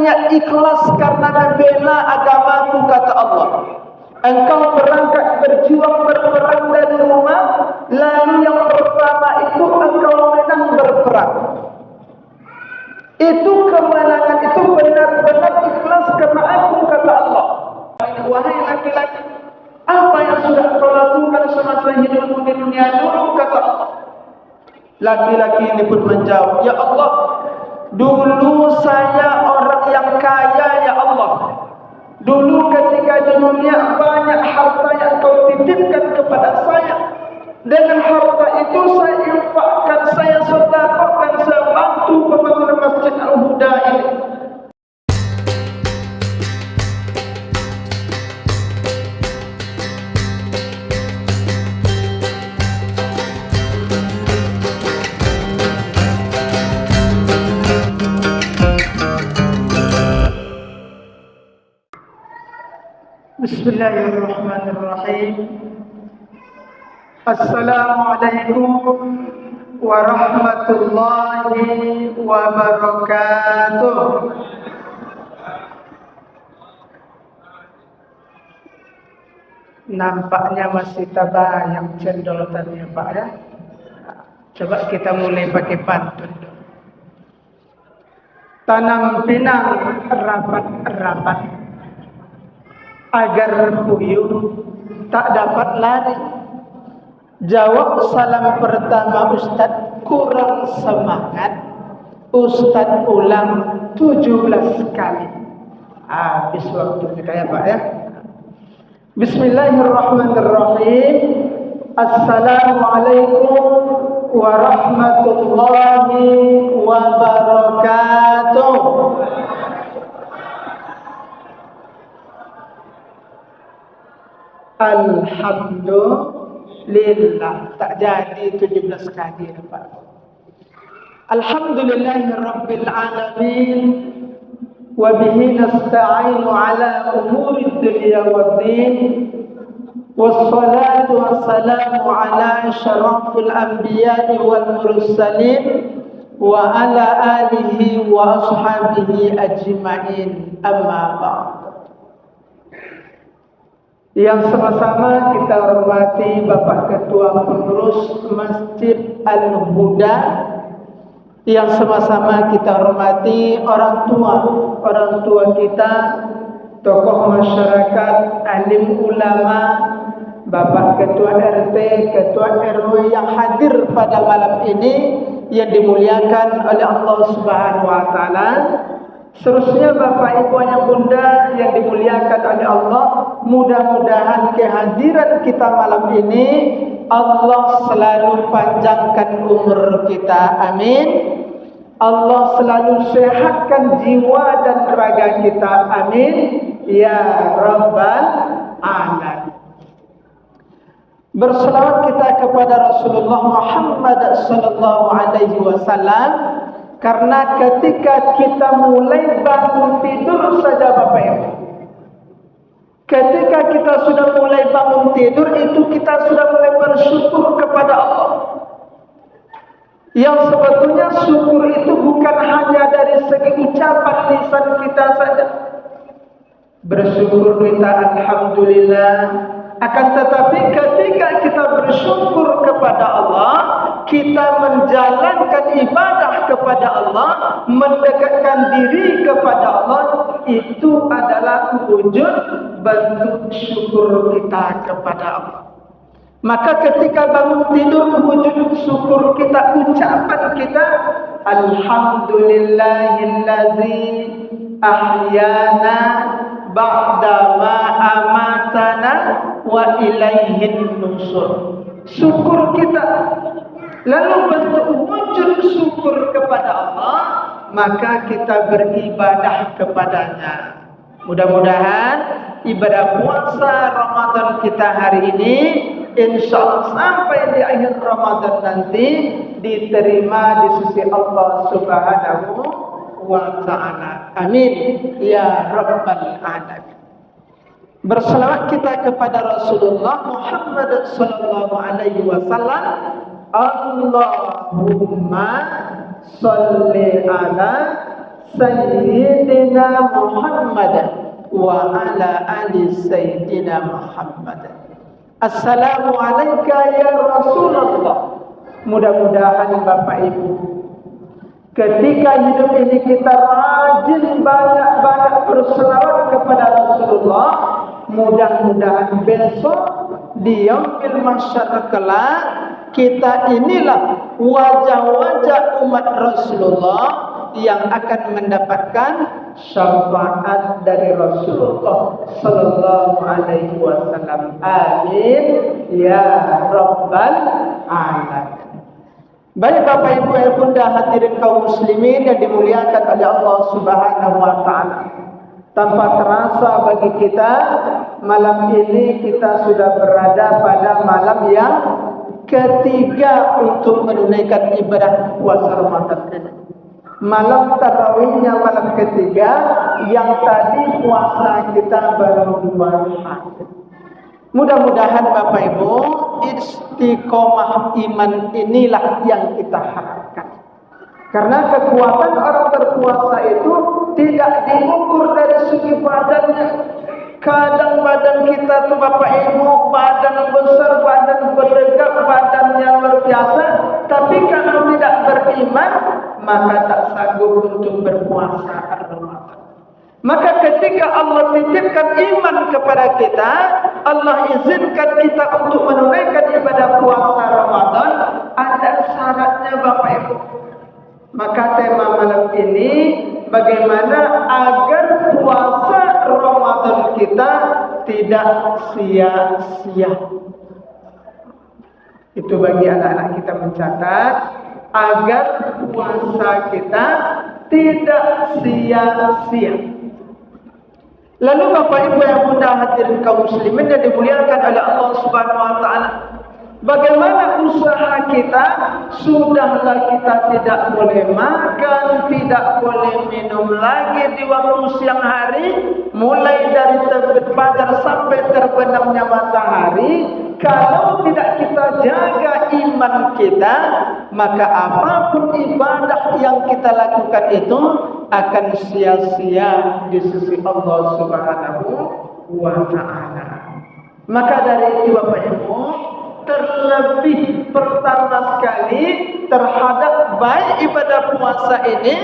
niat ikhlas karena membela agamaku, kata Allah. Engkau berangkat berjuang berperang dari rumah, lalu yang pertama itu engkau menang berperang. Itu kemenangan itu benar-benar ikhlas karena aku, kata Allah. Wahai laki-laki, apa yang sudah kau lakukan semasa hidupmu di dunia dulu, kata Allah. Laki-laki ini pun menjawab, ya Allah, dulu saya orang yang kaya, ya Allah. Dulu ketika di dunia banyak harta yang kau titipkan kepada saya. Dengan harta itu saya infakkan, saya sedekahkan, saya bantu pembangunan Masjid Al-Huda ini. Bismillahirrahmanirrahim. Assalamualaikum warahmatullahi wabarakatuh. Nampaknya masih tabayang cendotannya, Pak, ya. Coba kita mulai pakai pantun. Tanam pinang rapat-rapat, agar puyuh tak dapat lari. Jawab salam pertama Ustaz, kurang semangat. Ustaz ulang 17 kali. Habis waktu kita, ya Pak, ya. Bismillahirrahmanirrahim. Assalamualaikum warahmatullahi wabarakatuh. Alhamdulillah. Tak jadi 17 kali, Pak. Alhamdulillahirabbil alamin wa bihi nasta'inu ala umuri dunya waddin. Wassalatu wassalamu ala asyrafil anbiya'i wal mursalin wa ala alihi wa ashabihi ajma'in. Amma ba'd. Yang sama-sama kita hormati Bapak Ketua Pengurus Masjid Al-Huda, yang sama-sama kita hormati orang tua kita, tokoh masyarakat, alim ulama, Bapak Ketua RT, Ketua RW yang hadir pada malam ini yang dimuliakan oleh Allah Subhanahu wa taala. Seterusnya Bapak Ibu Ayah Bunda yang dimuliakan oleh Allah, mudah-mudahan kehadiran kita malam ini Allah selalu panjangkan umur kita, amin. Allah selalu sehatkan jiwa dan raga kita, amin, ya rabbal alamin. Berselawat kita kepada Rasulullah Muhammad sallallahu alaihi wasallam. Karena ketika kita mulai bangun tidur saja, Bapak Ibu, ketika kita sudah mulai bangun tidur itu kita sudah mulai bersyukur kepada Allah. Yang sebetulnya syukur itu bukan hanya dari segi ucapan lisan kita saja. Bersyukur kita alhamdulillah. Akan tetapi ketika kita bersyukur kepada Allah, kita menjalankan ibadah kepada Allah, mendekatkan diri kepada Allah, itu adalah wujud bentuk syukur kita kepada Allah. Maka ketika bangun tidur, wujud syukur kita, ucapan kita, alhamdulillahillazi ahyana ba'dama amatana wa ilaihin nusur. Syukur kita. Lalu bentuk wujud syukur kepada Allah, maka kita beribadah kepadanya. Mudah-mudahan ibadah puasa Ramadan kita hari ini insya Allah sampai di akhir Ramadan nanti diterima di sisi Allah Subhanahu wa ta'ala. Amin ya rabbal alamin. Berselawat kita kepada Rasulullah Muhammad sallallahu alaihi wasallam. Allahumma sholli ala Sayyidina Muhammad wa ala ali Sayyidina Muhammad. Assalamu alayka ya Rasulullah. Mudah-mudahan Bapak Ibu, ketika hidup ini kita rajin banyak-banyak berselawat kepada Rasulullah. Mudah-mudahan besok di yaumil mahsyar kelak kita inilah wajah-wajah umat Rasulullah yang akan mendapatkan syafaat dari Rasulullah sallallahu alaihi wasallam. Amin ya rabbal alamin. Baik Bapak Ibu yang Bunda hadirin kaum muslimin yang dimuliakan oleh Allah Subhanahu wa taala. Tanpa terasa bagi kita, malam ini kita sudah berada pada malam yang ketiga untuk menunaikan ibadah puasa Ramadan ini. Malam tarawihnya malam ketiga, yang tadi puasa kita baru 2 hari. Mudah-mudahan Bapak Ibu, istiqomah iman inilah yang kita harapkan. Karena kekuatan orang berpuasa itu tidak diukur dari segi badannya. Kadang badan kita tuh Bapak Ibu, badan besar, badan berlegak, badan yang luar biasa. Tapi kalau tidak beriman, maka tak sanggup untuk berpuasa Ramadan. Maka ketika Allah titipkan iman kepada kita, Allah izinkan kita untuk menunaikan ibadah puasa Ramadan, ada syaratnya Bapak Ibu. Maka tema malam ini, bagaimana agar puasa Ramadan kita tidak sia-sia. Itu bagi anak-anak kita mencatat, agar puasa kita tidak sia-sia. Lalu Bapak Ibu yang Bunda hadirin kaum muslimin yang dimuliakan oleh Allah Subhanahu wa taala, bagaimana usaha kita? Sudahlah kita tidak boleh makan, tidak boleh minum lagi di waktu siang hari, mulai dari terbit fajar sampai terbenamnya matahari. Kalau tidak kita jaga iman kita, maka apapun ibadah yang kita lakukan itu akan sia-sia di sisi Allah Subhanahu wa taala. Maka dari itu Bapak Ibu, terlebih pertama sekali terhadap baik ibadah puasa ini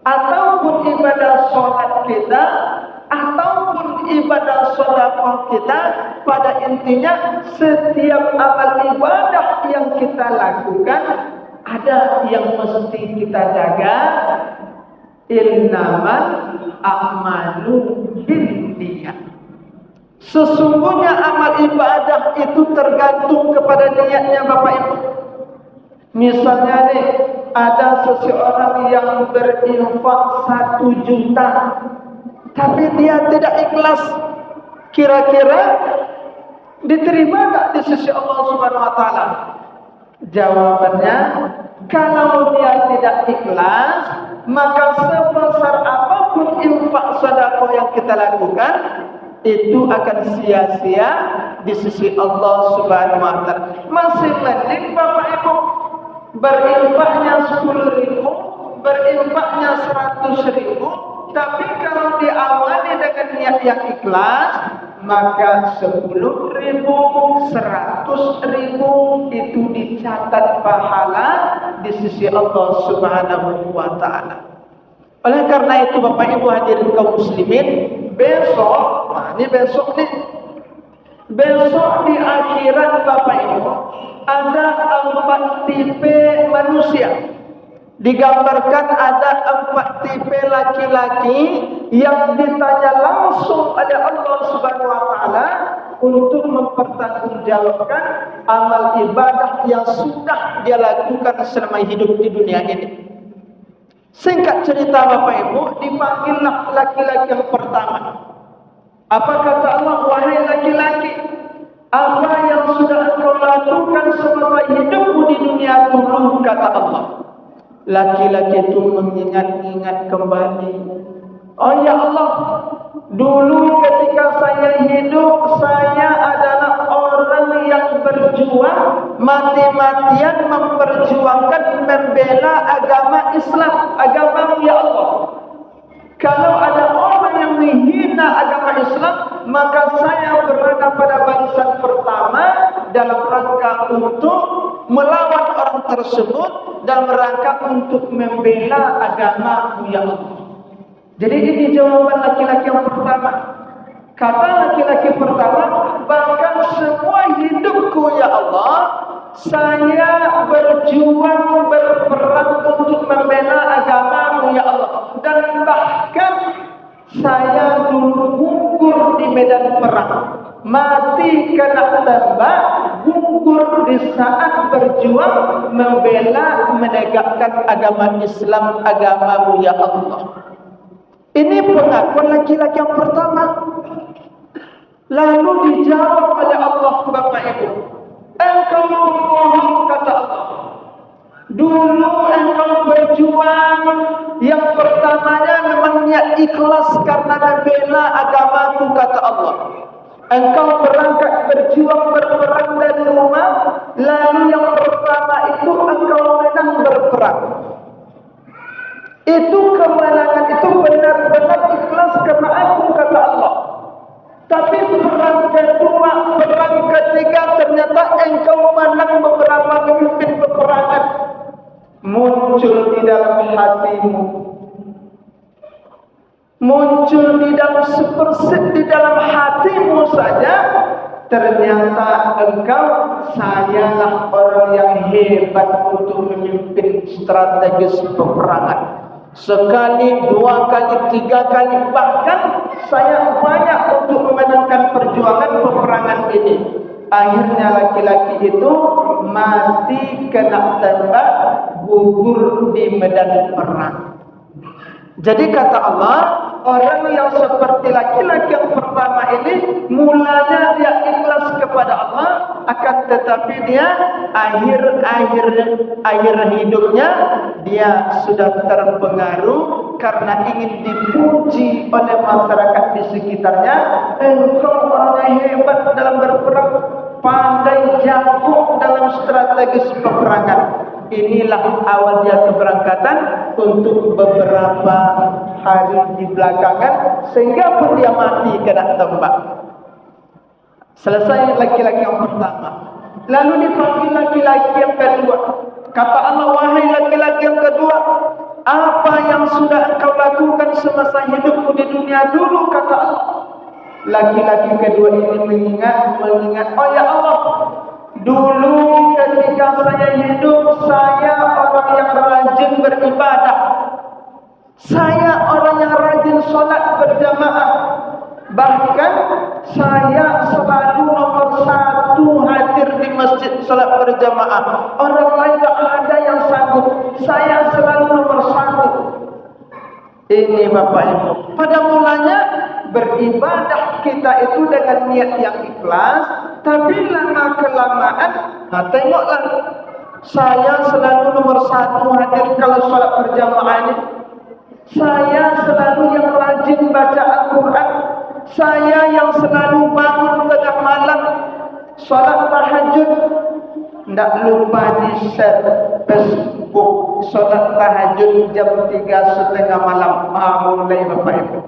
ataupun ibadah sholat kita ataupun ibadah sedekah kita, pada intinya setiap amal ibadah yang kita lakukan ada yang mesti kita jaga. Innamal a'malu binniyat. Sesungguhnya amal ibadah itu tergantung kepada niatnya Bapak Ibu. Misalnya nih, ada seseorang yang berinfak 1 juta, tapi dia tidak ikhlas. Kira-kira diterima tak di sisi Allah Subhanahu wa taala? Jawabannya, kalau dia tidak ikhlas, maka sebesar apapun infak sedekah yang kita lakukan, itu akan sia-sia di sisi Allah Subhanahu wa taala. Masih mending Bapak Ibu berinfaknya 10.000, berinfaknya 100.000, tapi kalau diawali dengan niat yang ikhlas, maka 10.000, 100.000 itu dicatat pahala di sisi Allah Subhanahu wa taala. Oleh karena itu Bapak Ibu hadirin kaum muslimin, besok, besok di akhirat Bapak Ibu ada 4 tipe manusia. Digambarkan ada 4 tipe laki-laki yang ditanya langsung oleh Allah Subhanahu wa taala untuk mempertanggungjawabkan amal ibadah yang sudah dia lakukan selama hidup di dunia ini. Singkat cerita Bapak Ibu, dipanggillah laki-laki yang pertama. Apa kata Allah? Wahai laki-laki, apa yang sudah engkau lakukan semasa hidupmu di dunia dulu, kata Allah. Laki-laki itu mengingat-ingat kembali. Oh ya Allah, dulu ketika saya hidup, saya adalah orang yang berjuang mati-matian memperjuangkan membela agama Islam, agama ya Allah. Kalau ada orang yang menghina agama Islam, maka saya berada pada barisan pertama dalam rangka untuk melawan orang tersebut, dalam rangka untuk membela agama ya Allah. Jadi ini jawaban laki-laki yang pertama. Kata laki-laki pertama, bahkan semua hidupku ya Allah, saya berjuang berperang untuk membela agama-Mu ya Allah. Dan bahkan saya dulu gugur di medan perang, mati kena tembak, gugur di saat berjuang membela menegakkan agama Islam, agama-Mu ya Allah. Ini pengakuan laki-laki yang pertama. Lalu dijawab oleh Allah, Bapak Ibu, engkau berbohong, kata Allah. Dulu engkau berjuang, yang pertamanya memang niat ikhlas karena membela agamaku, kata Allah. Engkau berangkat berjuang berperang dari rumah, lalu yang pertama itu engkau menang berperang. Itu kemenangan itu benar-benar ikhlas karena aku, kata Allah. Tapi perang kedua, perang ketiga, ternyata engkau menang beberapa pemimpin peperangan. Muncul di dalam hatimu, muncul di dalam sepersit di dalam hatimu saja, ternyata engkau, sayalah orang yang hebat untuk memimpin strategis peperangan. Sekali, dua kali, tiga kali, bahkan saya banyak untuk memenangkan perjuangan peperangan ini. Akhirnya laki-laki itu mati kena tembak, gugur di medan perang. Jadi kata Allah, orang yang seperti laki-laki yang pertama ini, mulanya dia ikhlas kepada Allah, akan tetapi dia akhir hidupnya dia sudah terpengaruh karena ingin dipuji oleh masyarakat di sekitarnya. Engkau orang yang hebat dalam berperang, pandai jago dalam strategis peperangan. Inilah awal dia keberangkatan untuk beberapa hari di belakangan, sehingga pun dia mati kena tembak. Selesai laki-laki yang pertama. Lalu dipanggil laki-laki yang kedua. Kata Allah, wahai laki-laki yang kedua, apa yang sudah engkau lakukan semasa hidupmu di dunia dulu, kata Allah. Laki-laki kedua ini mengingat, oh ya Allah, dulu ketika saya hidup, saya orang yang rajin beribadah. Saya orang yang rajin sholat berjamaah. Bahkan saya selalu nomor satu hadir di masjid sholat berjamaah. Orang lain tak ada yang sanggup. Saya selalu nomor satu. Ini Bapak Ibu, pada mulanya beribadah kita itu dengan niat yang ikhlas, tapi lama kelamaan, tengoklah, saya selalu nomor satu hadir kalau sholat berjamaah ini. Saya selalu yang rajin baca Al-Quran. Saya yang selalu bangun tengah malam sholat tahajud. Tidak lupa di share Facebook sholat tahajud jam 3:30 malam. Mulai Bapak Ibu.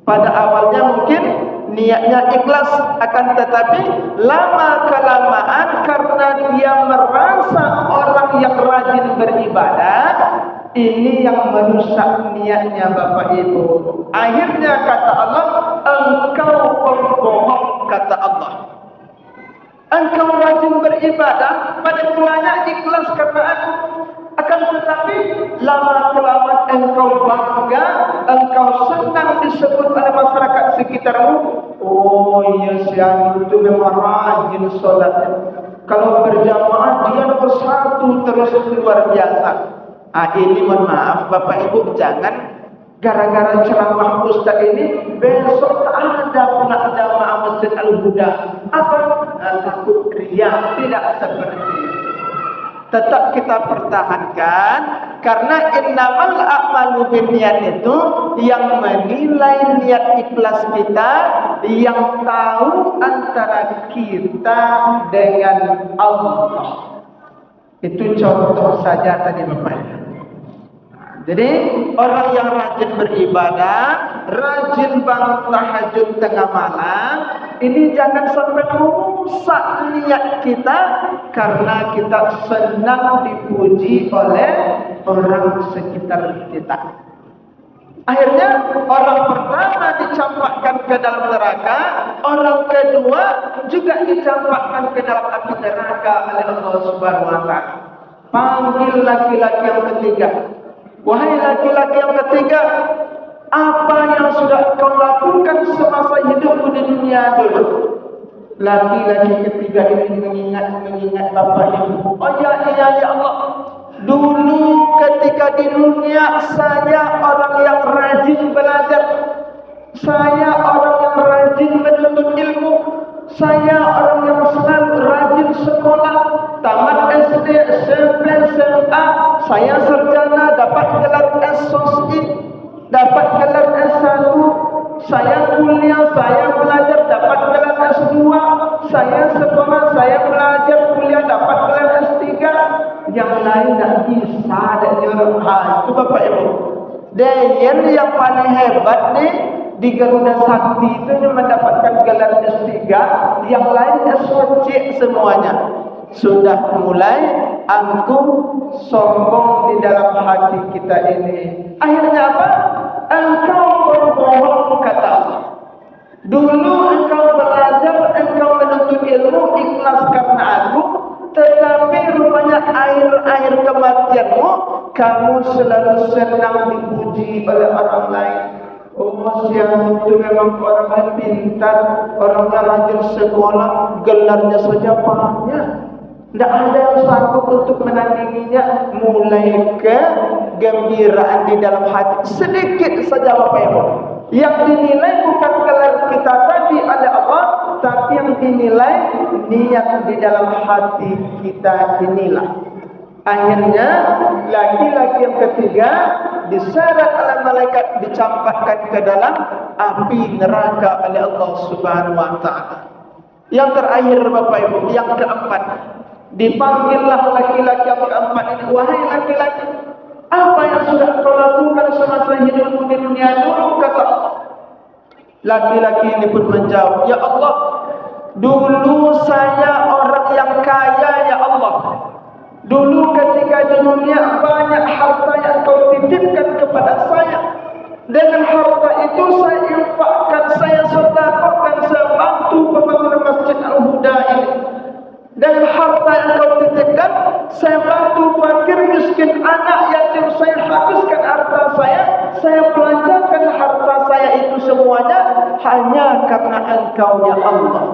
Pada awalnya mungkin niatnya ikhlas, akan tetapi lama kelamaan karena dia merasa orang yang rajin beribadah, ini yang merusak niatnya Bapak Ibu. Akhirnya kata Allah, engkau pembohong, kata Allah. Engkau rajin beribadah, pada mulanya ikhlas karena aku. Akan tetapi lama kelamaan engkau bangga, engkau senang disebut oleh masyarakat sekitarmu. Oh iya, si itu memang rajin sholatnya. Kalau berjamaah dia nomor satu terus, luar biasa. Ini mohon maaf Bapak Ibu, jangan gara-gara ceramah Ustaz ini besok tak ada pula jamaah Masjid Al-Huda. Apa? Takut riya. Tidak seperti itu. Tetap kita pertahankan, karena innamal a'malu binniyat itu yang menilai niat ikhlas kita, yang tahu antara kita dengan Allah. Itu contoh saja tadi Bapak. Jadi orang yang rajin beribadah, rajin bangun tahajud tengah malam, ini jangan sampai merusak niat kita karena kita senang dipuji oleh orang sekitar kita. Akhirnya orang pertama dicampakkan ke dalam neraka, orang kedua juga dicampakkan ke dalam api neraka oleh Allah Subhanahu wa taala. Panggil laki-laki yang ketiga. Wahai laki-laki yang ketiga, apa yang sudah kau lakukan semasa hidupmu di dunia dulu? Laki-laki ketiga ini mengingat bapak ibu. Oh ya Allah. Dulu ketika di dunia saya orang yang rajin belajar. Saya orang yang rajin menuntut ilmu. Saya orang yang selalu rajin sekolah. Tamat SD, SMP, SMA. Saya sarjana, dapat gelar S.Soc., dapat gelar S1. Saya kuliah, saya belajar, dapat gelar S2. Saya sekolah, saya belajar, kuliah, dapat gelar S3. Yang lain tak bisa, tak nyuruh. Itu Bapak Ibu. Dan yang paling hebat nih, di Garuda Sakti itu mendapatkan gelar S3. Yang lain S.Soc. semuanya. Sudah mulai angkuh sombong di dalam hati kita ini. Akhirnya apa? Engkau berbohong kata Allah. Dulu engkau belajar, engkau menuntut ilmu ikhlas karena aku, tetapi rupanya air kematianmu, kamu selalu senang dipuji oleh orang lain. Oh, siang itu memang orang yang pintar, orang yang rajin sekolah, gelarnya saja banyak. Tidak ada yang sanggup untuk menandinginya. Mulai kegembiraan di dalam hati sedikit saja Bapak Ibu. Yang dinilai bukan gelar kita tadi oleh Allah, tapi yang dinilai niat di dalam hati kita dinilai. Akhirnya laki-laki yang ketiga diseret oleh malaikat, dicampakkan ke dalam api neraka oleh Allah Subhanahu wa taala. Yang terakhir Bapak Ibu, yang keempat, dipanggillah laki-laki yang keempat ini. Wahai laki-laki, apa yang sudah kau lakukan semasa hidupmu di dunia dulu? Kata Allah. Laki-laki ini pun menjawab, ya Allah, dulu saya orang yang kaya ya Allah. Dulu ketika di dunia banyak harta yang kau titipkan kepada saya. Dengan harta itu saya infakkan, saya sedekahkan, saya bantu pembangunan Masjid Al-Huda ini. Dengan harta yang kau titipkan, saya bantu fakir miskin, anak yatim, saya habiskan harta saya belanjakan harta saya itu semuanya hanya karena engkau ya Allah.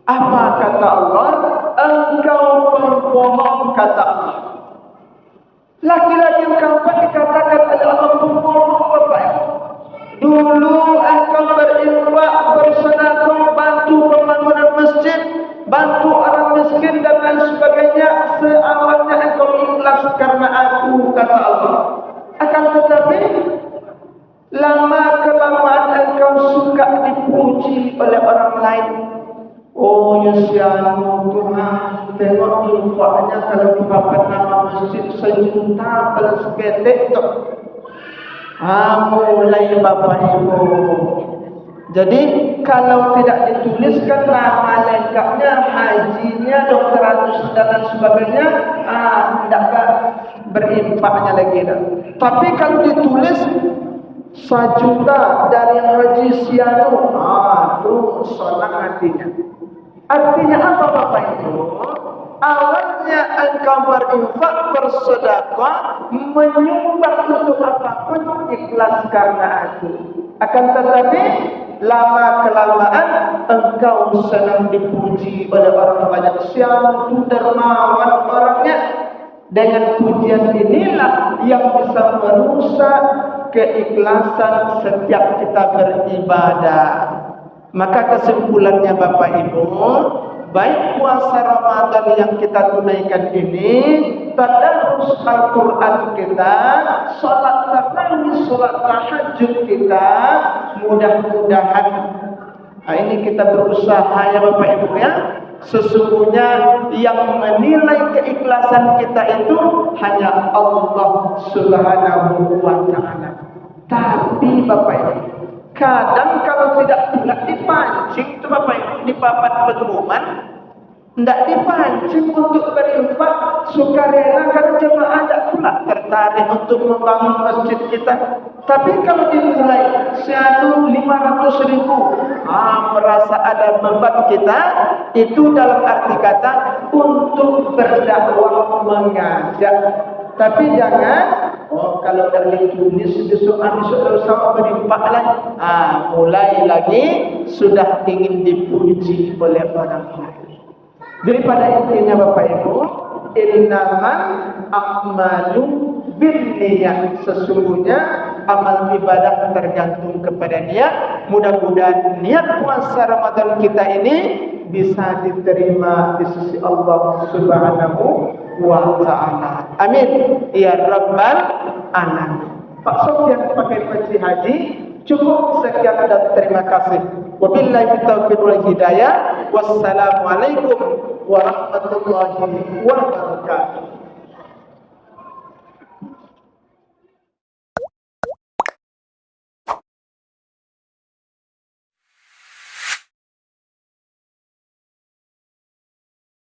Apa kata Allah? Engkau pembohong kata Allah. Laki-laki yang keempat dikatakan oleh Allah pembohong Bapak Ibu. Dulu engkau berinfak, bersedekah, bantu pembangunan masjid, bantu orang miskin dan lain sebagainya. Seawalnya engkau ikhlas karena aku kata Allah. Akan tetapi lama kelamaan engkau suka dipuji oleh orang lain. Oh Yusianu Tuhan, tengok infaknya kalau dapat nama masjid 1 juta kalau seketik tu. Mulai Bapak Ibu. Jadi kalau tidak dituliskan nama lengkapnya, hajinya, doktoratus dan sebagainya, tidak berinfaknya lagi dah. Tapi kalau ditulis 1 juta dari Haji Sianu, itu senang hatinya. Artinya apa Bapak Ibu? Awalnya engkau berinfak, bersedekah, menyumbang untuk apapun ikhlas karena aku. Akan tetapi lama kelamaan engkau senang dipuji oleh orang banyak. Siapa itu dermawan orangnya. Dengan pujian inilah yang bisa merusak keikhlasan setiap kita beribadah. Maka kesimpulannya Bapak Ibu, baik puasa Ramadan yang kita tunaikan ini, tadarus Al-Quran kita, salat tarawih, salat tahajud kita, mudah-mudahan ini kita berusaha ya Bapak Ibu ya, Sesungguhnya yang menilai keikhlasan kita itu hanya Allah Subhanahu wa ta'ala. Tapi Bapak Ibu, kadang kalau tidak pula dipancing itu Bapak Ibu di papan pengumuman, tidak dipancing untuk berinfak sukarela, kan jemaah tidak pula tertarik untuk membangun masjid kita. Tapi kalau dimulai 500.000, merasa ada beban kita, itu dalam arti kata untuk berdakwah mengajak. Tapi jangan, kalau dari tulis besok sama berimpak lagi. Mulai lagi sudah ingin dipuji oleh orang lain. Daripada intinya Bapak Ibu, innamal a'malu binniyat. Sesungguhnya amal ibadah tergantung kepada niat. Mudah-mudahan niat puasa Ramadan kita ini bisa diterima di sisi Allah Subhanahu wa ta'ala. Amin ya rabbal alamin. Pak Sofyan pakai peci haji. Cukup sekian dan terima kasih. Wabillahi taufiq wal hidayah. Wassalamualaikum warahmatullahi wabarakatuh.